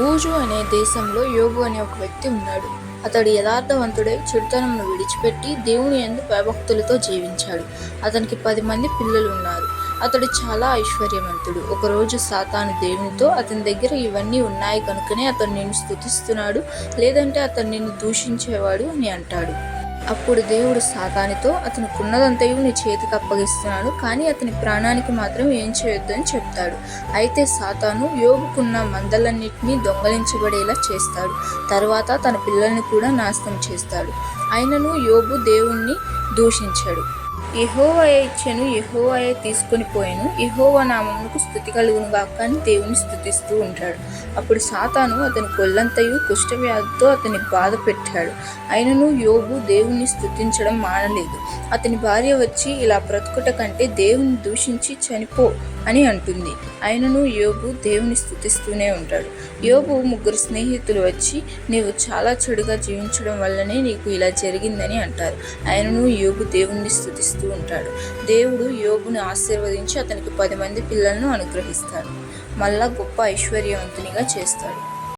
ఊజు అనే దేశంలో యోబు అనే ఒక వ్యక్తి ఉన్నాడు. అతడు యథార్థవంతుడై చెడుతనంను విడిచిపెట్టి దేవుని యందు భయభక్తులతో జీవించాడు. అతనికి 10 మంది పిల్లలు ఉన్నారు. అతడు చాలా ఐశ్వర్యవంతుడు. ఒకరోజు సాతాను దేవునితో, అతని దగ్గర ఇవన్నీ ఉన్నాయి కనుకనే అతను నిన్ను స్తుతిస్తున్నాడు, లేదంటే అతను నిన్ను దూషించేవాడు అని అంటాడు. అప్పుడు దేవుడు సాతానుతో, అతనుకున్నదంతయు నీ చేతికి అప్పగిస్తున్నాను, కానీ అతని ప్రాణానికి మాత్రం ఏం చేయొద్దు అని చెప్తాడు. అయితే సాతాను యోబుకున్న మందలన్నిటినీ దొంగలించబడేలా చేస్తాడు. తర్వాత తన పిల్లల్ని కూడా నాశనం చేస్తాడు. అయినను యోబు దేవుణ్ణి దూషించాడు. యెహోవాయే ఇచ్చెను, యెహోవాయే తీసుకొని పోయెను, యెహోవా నామమునకు స్తుతి కలుగును గాక అని దేవుని స్తుతిస్తూ ఉంటాడు. అప్పుడు సాతాను అతని కొల్లంతయు కుష్ఠవ్యాధితో అతన్ని బాధ పెట్టాడు. అయినను యోబు దేవుణ్ణి స్తుతించడం మానలేదు. అతని భార్య వచ్చి, ఇలా బ్రతుకుట కంటే దేవుని దూషించి చనిపో అని అంటుంది. అయినను యోబు దేవుని స్తుతిస్తూనే ఉంటాడు. యోబు 3 స్నేహితులు వచ్చి, నీవు చాలా చెడుగా జీవించడం వల్లనే నీకు ఇలా జరిగిందని అంటారు. అయినను యోబు దేవుణ్ణి స్తుతిస్తూ ఉంటాడు. దేవుడు యోబును ఆశీర్వదించి అతనికి 10 మంది పిల్లలను అనుగ్రహిస్తాడు. మళ్ళా గొప్ప ఐశ్వర్యవంతునిగా చేస్తాడు.